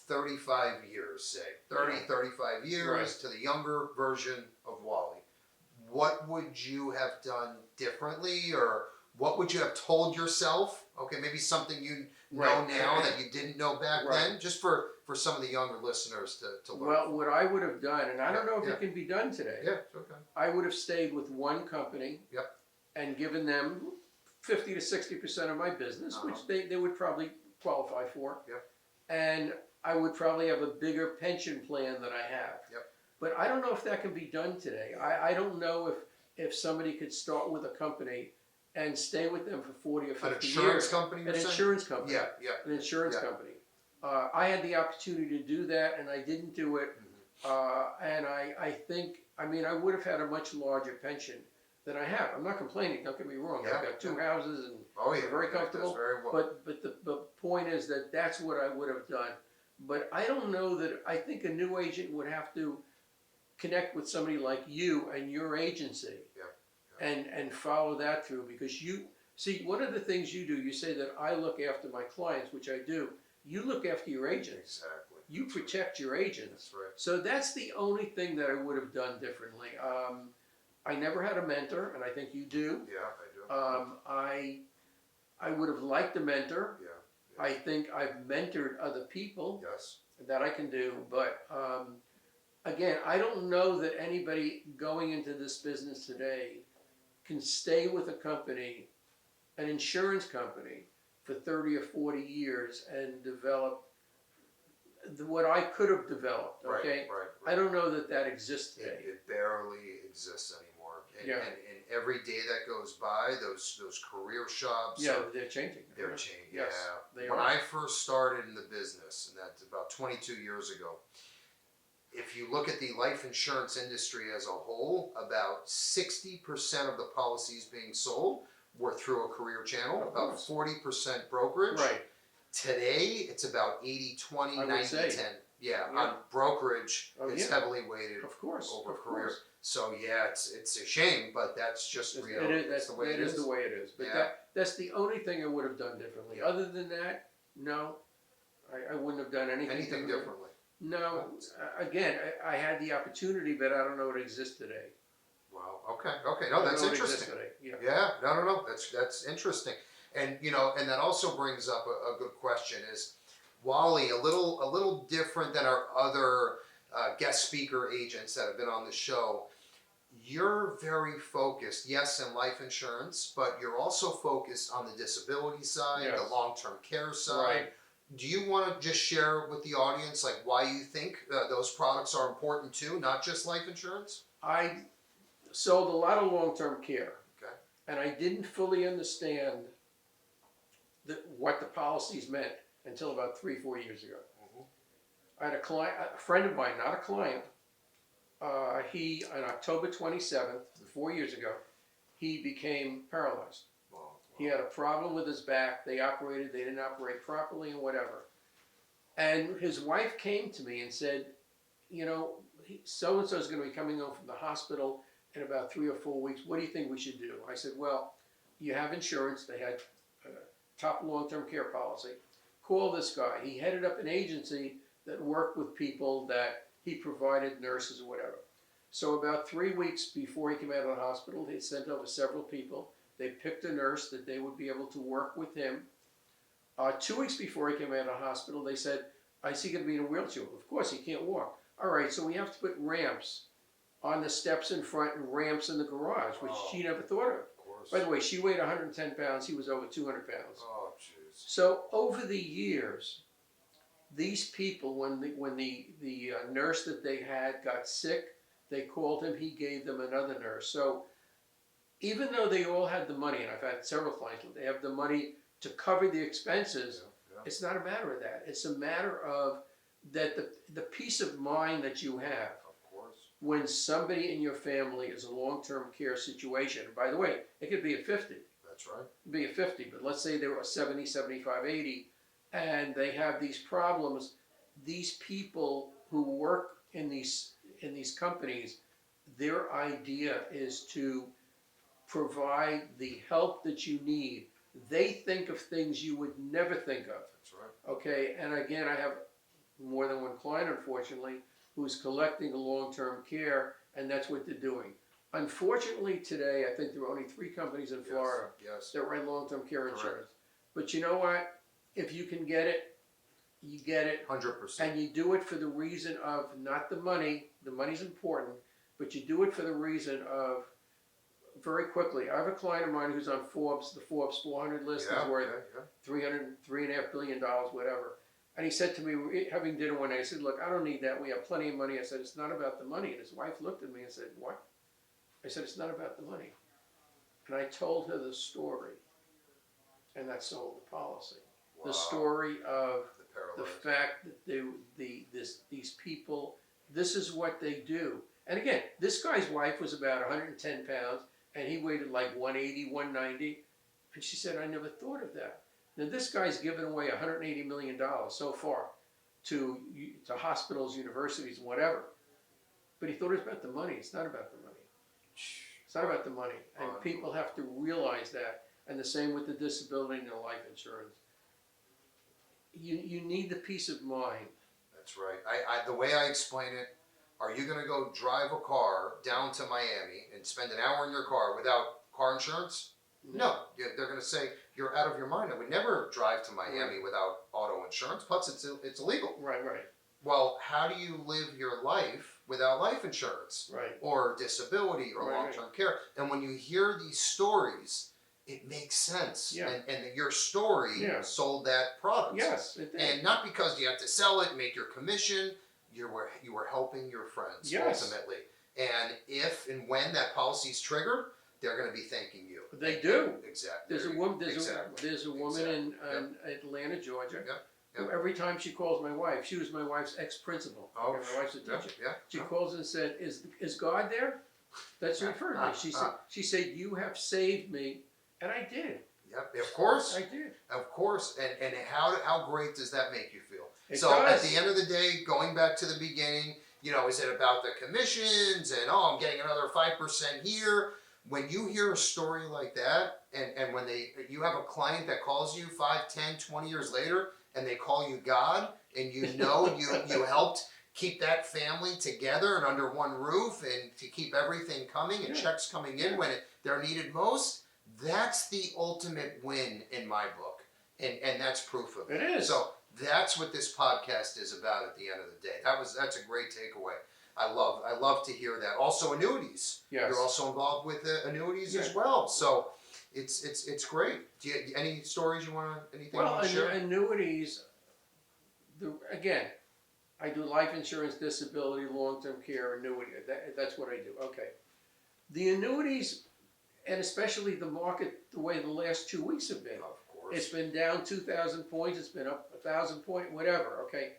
35 years, say 35 years to the younger version of Wally, what would you have done differently, or what would you have told yourself? Okay, maybe something you know now that you didn't know back then, just for some of the younger listeners to learn. Well, what I would have done, and I don't know if it can be done today. Yeah, it's okay. I would have stayed with one company. Yep. And given them 50 to 60% of my business, which they would probably qualify for. Yep. And I would probably have a bigger pension plan than I have. Yep. But I don't know if that can be done today. I don't know if somebody could start with a company and stay with them for 40 or 50 years. An insurance company, you're An saying? insurance company. Yeah. An insurance company. I had the opportunity to do that, and I didn't do it. And I think, I would have had a much larger pension than I have. I'm not complaining, don't get me wrong. I've got 2 houses and we're very comfortable. Very well. But the point is that's what I would have done. But I don't know that, I think a new agent would have to connect with somebody like you and your agency and follow that through, because you, see, one of the things you do, you say that I look after my clients, which I do. You look after your agents. Exactly. You protect your agents. That's right. So that's the only thing that I would have done differently. I never had a mentor, and I think you do. Yeah, I do. I would have liked a mentor. Yeah. I think I've mentored other people Yes. that I can do, but again, I don't know that anybody going into this business today can stay with a company, an insurance company, for 30 or 40 years and develop what I could have developed, okay? Right. I don't know that that exists today. It barely exists anymore. And, Yeah. and every day that goes by, those career shops, Yeah, they're changing. they're changing. Yes, Yeah. they When are. I first started in the business, and that's about 22 years ago, if you look at the life insurance industry as a whole, about 60% of the policies being sold were through a career channel, Of about course. 40% brokerage. Right. Today, it's about 80-20, I would 90-10. say. Yeah, Yeah. on brokerage, Oh, it's yeah. heavily weighted Of course. over of career. course. So yeah, it's a shame, but that's just It reality. is, That's the way it is. the way it is. But Yeah. that's the only thing I would have done differently. Yeah. Other than that, no, I wouldn't have done anything, Anything differently? No, again, I had the opportunity, but I don't know it exists today. Wow. Okay. No, that's interesting. Today. Yeah. Yeah. No. That's interesting. And and that also brings up a good question. Is Wally a little different than our other guest speaker agents that have been on the show? You're very focused, yes, in life insurance, but you're also focused on the disability side, Yes. the long-term care side. Right. Do you want to just share with the audience like why you think those products are important too, not just life insurance? I sold a lot of long-term care. Okay. And I didn't fully understand what the policies meant until about 3-4 years ago. Mhm. I had a friend of mine, not a client. He, on October 27th, 4 years ago, he became paralyzed. Wow. He had a problem with his back. They didn't operate properly and whatever. And his wife came to me and said, so-and-so is going to be coming home from the hospital in about 3 or 4 weeks. What do you think we should do? I said, well, you have insurance. They had a top long-term care policy. Call this guy. He headed up an agency that worked with people that he provided nurses or whatever. So about 3 weeks before he came out of the hospital, they sent over several people. They picked a nurse that they would be able to work with him. 2 weeks before he came out of the hospital, they said, is he going to be in a wheelchair? Of course, he can't walk. All right, so we have to put ramps on the steps in front and ramps in the garage, which she never thought of. Of course. By the way, she weighed 110 pounds. He was over 200 pounds. Oh, jeez. So over the years, these people, when the nurse that they had got sick, they called him. He gave them another nurse. So even though they all had the money, and I've had several clients, they have the money to cover the expenses. Yeah. It's not a matter of that. It's a matter of that the peace of mind that you have Of course. when somebody in your family is a long-term care situation. And by the way, it could be at 50. That's right. Be a 50, but let's say they were 70, 75, 80, and they have these problems. These people who work in these companies, their idea is to provide the help that you need. They think of things you would never think of. That's right. Okay, and again, I have more than one client, unfortunately, who's collecting a long-term care, and that's what they're doing. Unfortunately, today, I think there are only 3 companies in Florida Yes. that write long-term care Correct. insurance. But you know what? If you can get it, you get it. 100%. And you do it for the reason of not the money's important, but you do it for the reason of, very quickly, I have a client of mine who's on the Forbes 400 list, is worth $3.5 billion, whatever. And he said to me, we're having dinner one night, I said, look, I don't need that, we have plenty of money. I said, it's not about the money. And his wife looked at me and said, what? I said, it's not about the money. And I told her the story, and that sold the policy. Wow. The story of The the paralyzed. fact that these people, this is what they do. And again, this guy's wife was about 110 pounds, and he weighed like 180, 190. And she said, I never thought of that. Now this guy's given away $180 million so far to hospitals, universities, whatever. But he thought it was about the money. It's not about the money. It's not about the money. And people have to realize that. And the same with the disability and the life insurance. You need the peace of mind. That's right. The way I explain it, are you going to go drive a car down to Miami and spend an hour in your car without car insurance? No. They're going to say, you're out of your mind. I would never drive to Miami without auto insurance. Plus, it's illegal. Right. Well, how do you live your life without life insurance, Right. or disability, or Right, long-term care. And when you hear these stories, it makes sense. Yeah. And your story Yeah. sold that product. Yes, it did. And not because you have to sell it, make your commission. You were helping your friends, Yes. ultimately. And if and when that policy is triggered, they're going to be thanking you. They do. Exactly. There's a woman. Exactly. There's a woman Exactly. in Atlanta, Georgia. Yep. Who every time she calls my wife, she was my wife's ex-principal. Oh, Okay, my wife's a teacher. Yeah. She calls and said, "Is God there?" That's what referred to me. She said, "You have saved me," and I did. Yep. Of course. I did. Of course. And how great does that make you feel? It So does. at the end of the day, going back to the beginning, is it about the commissions and I'm getting another 5% here? When you hear a story like that, and when you have a client that calls you 5, 10, 20 years later, and they call you God, and you helped keep that family together and under one roof, and to keep everything coming and checks coming in when they're needed most, that's the ultimate win in my book, and that's proof of it. It is. So that's what this podcast is about at the end of the day. That's a great takeaway. I love to hear that. Also, annuities. Yes. You're also involved with annuities Yeah. as well. So it's great. Do you any stories you want to anything you Well, want to share? annuities. Again, I do life insurance, disability, long-term care, annuity. That's what I do. Okay. The annuities, and especially the market, the way the last 2 weeks have been. Of course. It's been down 2,000 points. It's been up 1,000 points, whatever. Okay.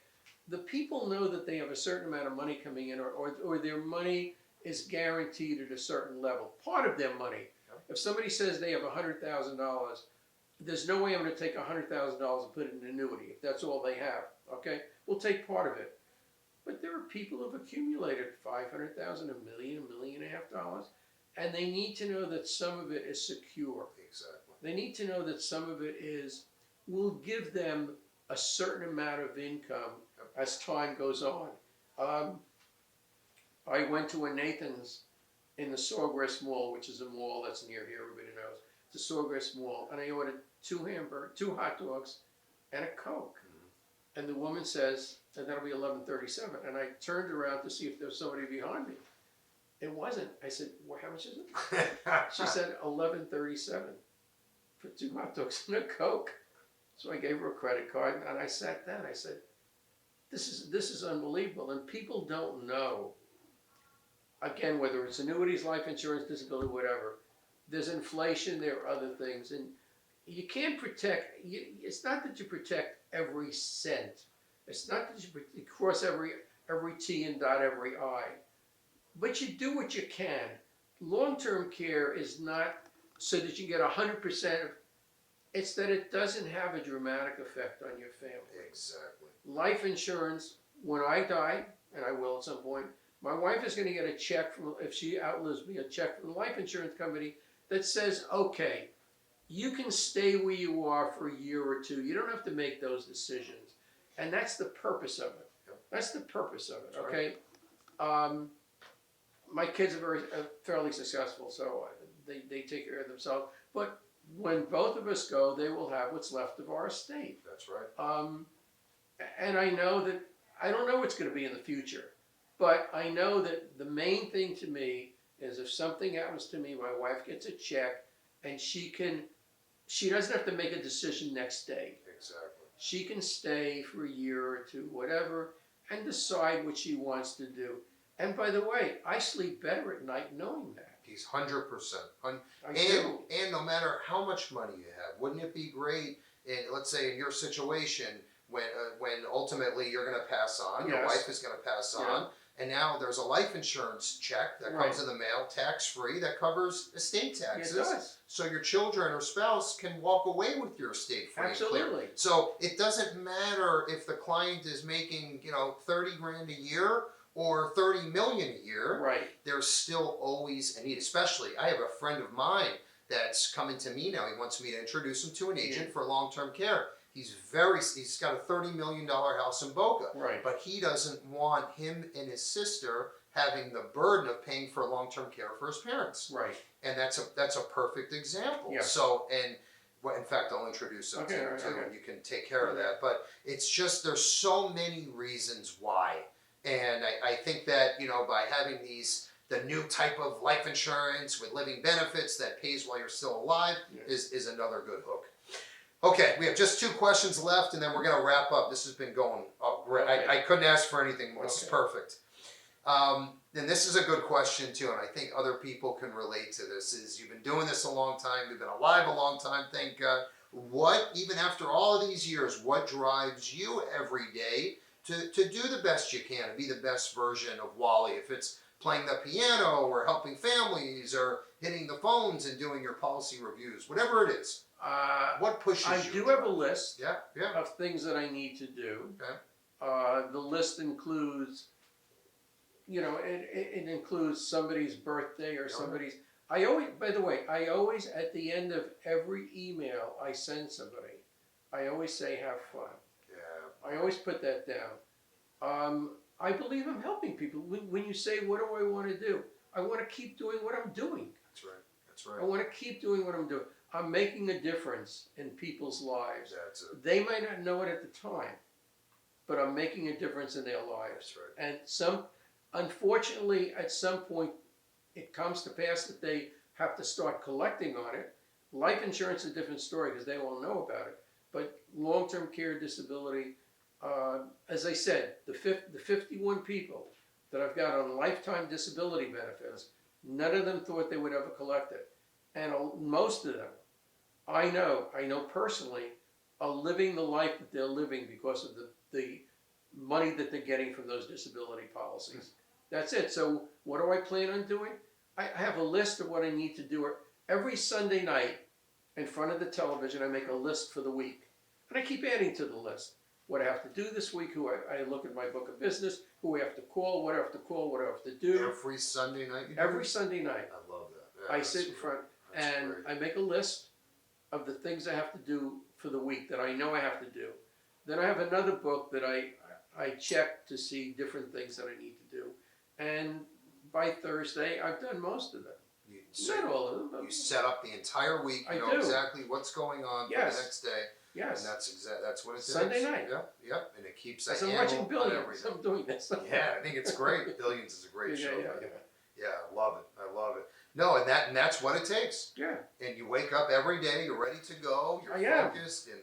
The people know that they have a certain amount of money coming in, or their money is guaranteed at a certain level. Part of their money. If somebody says they have $100,000, there's no way I'm going to take $100,000 and put it in an annuity if that's all they have. Okay, we'll take part of it. But there are people who've accumulated $500,000, $1 million, $1.5 million, and they need to know that some of it is secure. Exactly. They need to know that some of it will give them a certain amount of income as time goes on. I went to a Nathan's in the Sawgrass Mall, which is a mall that's near here, everybody knows. It's a Sawgrass Mall, and I ordered 2 hot dogs, and a Coke. Mm-hmm. And the woman says, and that'll be $11.37. And I turned around to see if there was somebody behind me. It wasn't. I said, well, how much is it? She said $11.37 for 2 hot dogs and a Coke. So I gave her a credit card, and I sat down. I said, this is unbelievable. And people don't know, again, whether it's annuities, life insurance, disability, whatever, there's inflation, there are other things. And you can't protect, it's not that you protect every cent. It's not that you cross every T and dot every I. But you do what you can. Long-term care is not so that you get 100% of, it's that it doesn't have a dramatic effect on your family. Exactly. Life insurance, when I die, and I will at some point, my wife is going to get a check from, if she outlives me, a check from the life insurance company that says, okay, you can stay where you are for a year or two. You don't have to make those decisions. And that's the purpose of it. Yep. That's the purpose of it, That's okay? My kids are fairly successful, so they take care of themselves. But when both of us go, they will have what's left of our estate. That's right. And I know that, I don't know what's going to be in the future, but I know that the main thing to me is if something happens to me, my wife gets a check, and she doesn't have to make a decision next day. Exactly. She can stay for a year or two, whatever, and decide what she wants to do. And by the way, I sleep better at night knowing that. He's 100%. I do. And no matter how much money you have, wouldn't it be great, let's say in your situation, when ultimately you're going to pass on, your Yes. wife is going to pass on, and now there's a life insurance check that comes in the mail, tax-free, that covers estate taxes. It does. So your children or spouse can walk away with your estate free and clear. Absolutely. So it doesn't matter if the client is making, $30,000 a year or $30 million a year. Right. There's still always a need. Especially, I have a friend of mine that's coming to me now. He wants me to introduce him to an agent for long-term care. He's got a $30 million house in Boca. Right. But he doesn't want him and his sister having the burden of paying for long-term care for his parents. Right. And that's a perfect example. Yeah. So, in fact, I'll introduce him to you too, and you can take care of that. But it's just, there's so many reasons why And I think that, by having the new type of life insurance with living benefits that pays while you're still alive is another good hook. Okay, we have just 2 questions left, and then we're going to wrap up. This has been going great. Okay. I couldn't ask for anything more. This is Okay. perfect. And this is a good question too, and I think other people can relate to this. Is you've been doing this a long time, you've been alive a long time, thank God. What, even after all of these years, what drives you every day to do the best you can, to be the best version of Wally? If it's playing the piano or helping families or hitting the phones and doing your policy reviews, whatever it is, what pushes you? I do have a list Yeah. of things that I need to do. Okay. The list includes, it includes somebody's birthday or somebody's. By the way, I always, at the end of every email I send somebody, I always say have fun. Yeah. I always put that down. I believe I'm helping people. When you say, what do I want to do? I want to keep doing what I'm doing. That's right. That's right. I want to keep doing what I'm doing. I'm making a difference in people's lives. That's it. They might not know it at the time, but I'm making a difference in their lives. That's right. And unfortunately, at some point, it comes to pass that they have to start collecting on it. Life insurance is a different story because they won't know about it. But long-term care disability, as I said, the 51 people that I've got on lifetime disability benefits, none of them thought they would ever collect it. And most of them, I know personally, are living the life that they're living because of the money that they're getting from those disability policies. That's it. So what do I plan on doing? I have a list of what I need to do. Every Sunday night in front of the television, I make a list for the week. And I keep adding to the list. What I have to do this week, I look at my book of business, who I have to call, what I have to call, what I have to do. Every Sunday night you do Every it? Sunday night. I love that. Yeah, I that's sit in great. front That's and great. I make a list of the things I have to do for the week that I know I have to do. Then I have another book that I check to see different things that I need to do. And by Thursday, I've done most of them. Not all of them, but You set up the entire week. You I know do. exactly what's going on for Yes. the next day. yes. And that's what it is. Sunday night. Yep. And it keeps a As I'm handle watching on Billions, everything. I'm doing this. Yeah, I think it's great. Billions is a great show. Yeah. Yeah, I love it. I love it. No, and that's what it takes. Yeah. And you wake up every day, you're ready to go, you're I am. focused, and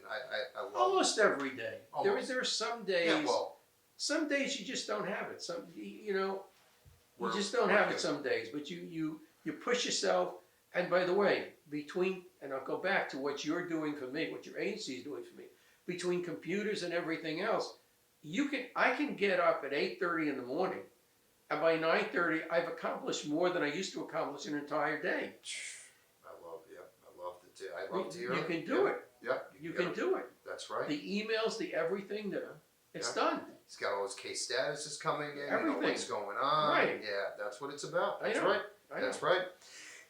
I love Almost every day. Almost. There are some it. days. Yeah, well, Some days you just don't have it. You We're- just don't we're have good. it some days. But you push yourself. And by the way, and I'll go back to what you're doing for me, what your agency is doing for me, between computers and everything else, I can get up at 8:30 in the morning, and by 9:30 I've accomplished more than I used to accomplish in an entire day. I love it. I love to hear You it. can do it. Yep. You can do it. That's right. The emails, the everything, it's done. He's got all his case statuses coming in. Everything. You know what's going on. Right. Yeah, that's what it's about. I That's know. right. I That's know. right.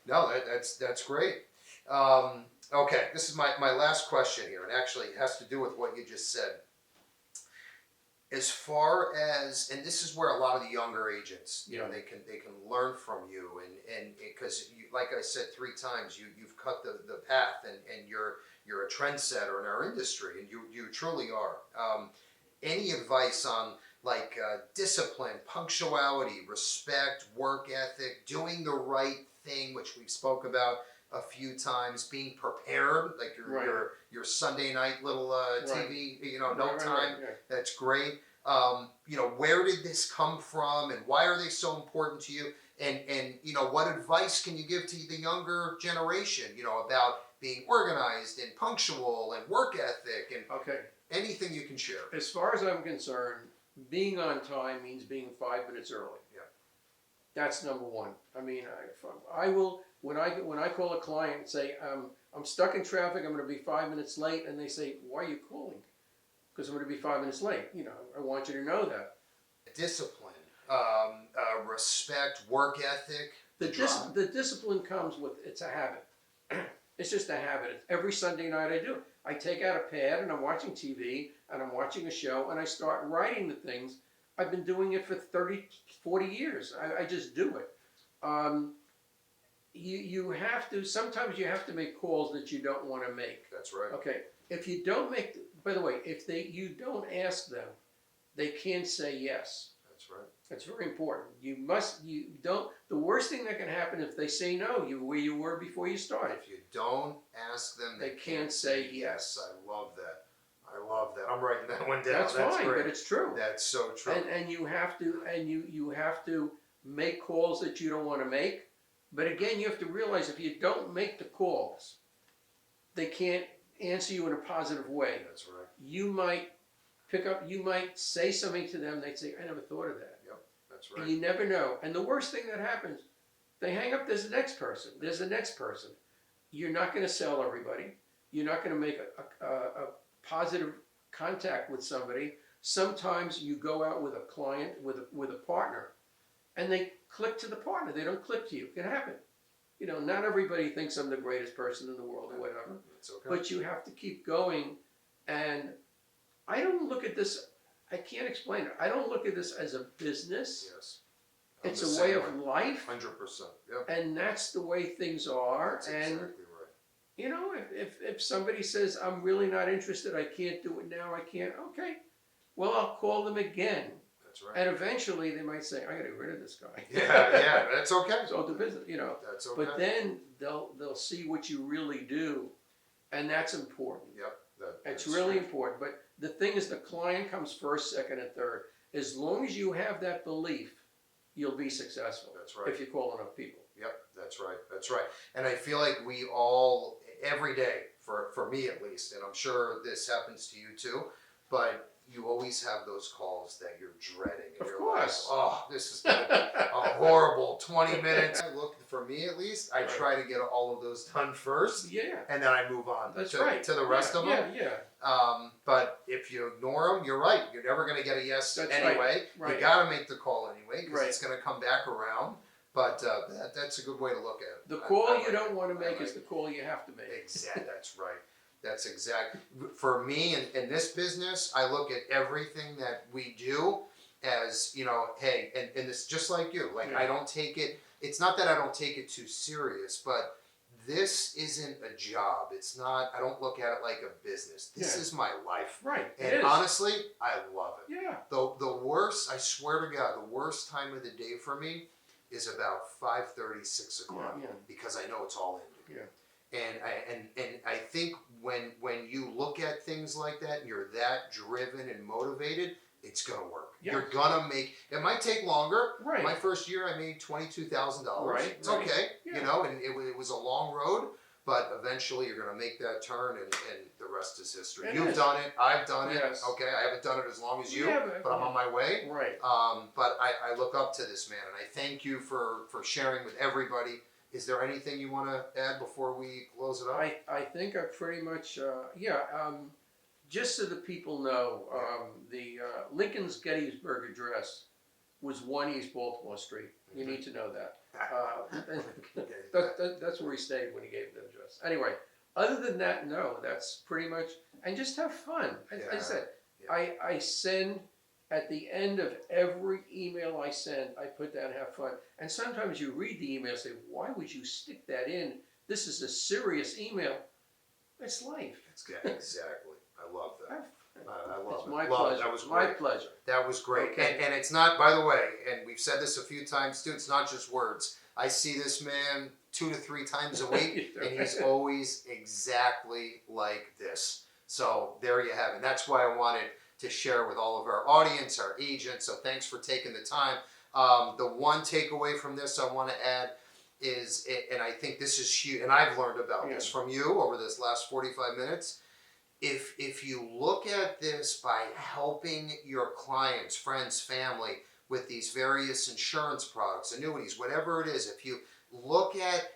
No, that's great. Okay, this is my last question here, and actually it has to do with what you just said. As far as, and this is where a lot of the younger agents, Yeah. they can learn from you, and because like I said 3 times, you've cut the path, and you're a trendsetter in our industry, and you truly are. Any advice on like discipline, punctuality, respect, work ethic, doing the right thing, which we've spoke about a few times, being prepared, like your Sunday night little TV, no time. Right. That's great. Where did this come from, and why are they so important to you? And what advice can you give to the younger generation, about being organized and punctual and work ethic and Okay. anything you can share? As far as I'm concerned, being on time means being 5 minutes early. Yeah. That's number one. I mean, I will when I call a client and say I'm stuck in traffic, I'm going to be 5 minutes late, and they say, "Why are you calling?" Because I'm going to be 5 minutes late. I want you to know that. Discipline, respect, work ethic. The discipline comes with, it's a habit. It's just a habit. Every Sunday night I do it. I take out a pad and I'm watching TV and I'm watching a show and I start writing the things. I've been doing it for 30, 40 years. I just do it. You have to, sometimes you have to make calls that you don't want to make. That's right. Okay, if you don't make, by the way, you don't ask them, they can't say yes. That's right. That's very important. You don't, the worst thing that can happen if they say no, where you were before you started. If you don't ask them, They can't say yes. I love that. I love that. I'm writing that one down. That's fine, great. but it's true. That's so true. And you have to make calls that you don't want to make. But again, you have to realize if you don't make the calls, they can't answer you in a positive way. That's right. You might you might say something to them, they'd say, I never thought of that. Yep, that's right. And you never know. And the worst thing that happens, they hang up, there's the next person. There's the next person. You're not going to sell everybody. You're not going to make a positive contact with somebody. Sometimes you go out with a client, with a partner, and they click to the partner. They don't click to you. It can happen. You know, not everybody thinks I'm the greatest person in the world or whatever. That's okay. But you have to keep going. And I don't look at this, I can't explain it. I don't look at this as a business. Yes. It's a way of life. 100%. Yep. And that's the way things are. That's And exactly right. you know, if somebody says, I'm really not interested, I can't do it now, I can't, okay. Well, I'll call them again. That's right. And eventually they might say, I gotta get rid of this guy. Yeah, that's okay. So I'll do business, you know. That's okay. But then they'll see what you really do. And that's important. Yep. It's really important. But the thing is, the client comes first, second, and third. As long as you have that belief, you'll be successful. That's right. If you call enough people. Yep, that's right. That's right. And I feel like we all, every day, for me at least, and I'm sure this happens to you too, but you always have those calls that you're dreading. And Of you're course. Like, oh, this is going to be a horrible 20 minutes. I look, for me at least, I try to get all of those done first. Yeah. And then I move on That's to, right. to the rest of them. Yeah. But if you ignore them, you're right. You're never going to get a yes That's anyway. right. You got to make the call anyway because Right. it's going to come back around. But that's a good way to look at it. The call I you like don't it. want to I make like is the call you have to make. Exactly. That's right. That's exact. For me, in this business, I look at everything that we do as, you know, hey, and this just like you. Like, Yeah. I don't take it, it's not that I don't take it too serious, but this isn't a job. It's not, I don't look at it like a business. This Yeah. is my life. Right. It And is. honestly, I love it. Yeah. The worst, I swear to God, the worst time of the day for me is about 5:30, 6 o'clock, Yeah. because I know it's all ending. Yeah. And I think when you look at things like that and you're that driven and motivated, it's gonna work. Yeah. You're gonna make. It might take longer. Right. My first year, I made $22,000. Right, It's right. okay, Yeah. you know, and it was a long road, but eventually you're gonna make that turn, and the rest is history. It You've is. done it. I've done it. Yes. Okay, I haven't done it as long as you, Yeah, but I'm on my way. Right. But I look up to this man, and I thank you for sharing with everybody. Is there anything you want to add before we close it up? I think I pretty much, just so the people know, the Lincoln's Gettysburg Address was 1 East Baltimore Street. You need to know that. That's where he stayed when he gave the address. Anyway, other than that, no, that's pretty much, and just have fun. As I said, Yeah. I send, at the end of every email I send, I put down have fun. And sometimes you read the email and say, why would you stick that in? This is a serious email. It's life. Exactly. I love that. I love It's it. my Love pleasure. it. That was My great. pleasure. That was great. Okay. And it's not, by the way, and we've said this a few times too, it's not just words. I see this man 2 to 3 times a week, and he's always exactly like this. So there you have it. That's why I wanted to share with all of our audience, our agents. So thanks for taking the time. The one takeaway from this I want to add is, and I think this is huge, and I've learned about this from you over this last 45 minutes. If you look at this by helping your clients, friends, family with these various insurance products, annuities, whatever it is, if you look at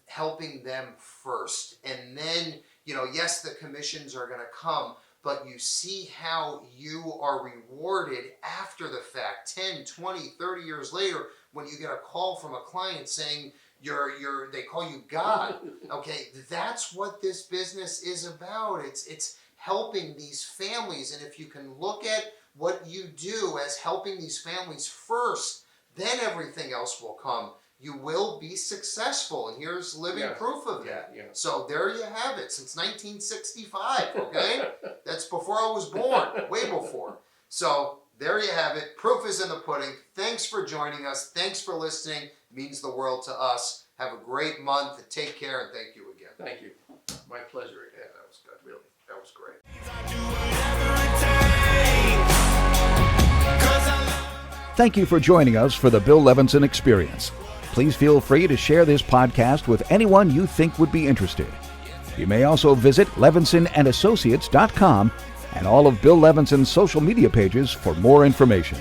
helping them first, and then, you know, yes, the commissions are going to come, but you see how you are rewarded after the fact, 10, 20, 30 years later, when you get a call from a client saying they call you God. Okay, that's what this business is about. It's helping these families, and if you can look at what you do as helping these families first, then everything else will come. You will be successful, and here's living proof of that. Yeah. So there you have it, since 1965, okay? That's before I was born, way before. So there you have it. Proof is in the pudding. Thanks for joining us. Thanks for listening. It means the world to us. Have a great month. Take care, and thank you again. Thank you. My pleasure again. Yeah, that was good. Really, that was great. Thank you for joining us for the Bill Levinson Experience. Please feel free to share this podcast with anyone you think would be interested. You may also visit levinsonandassociates.com and all of Bill Levinson's social media pages for more information.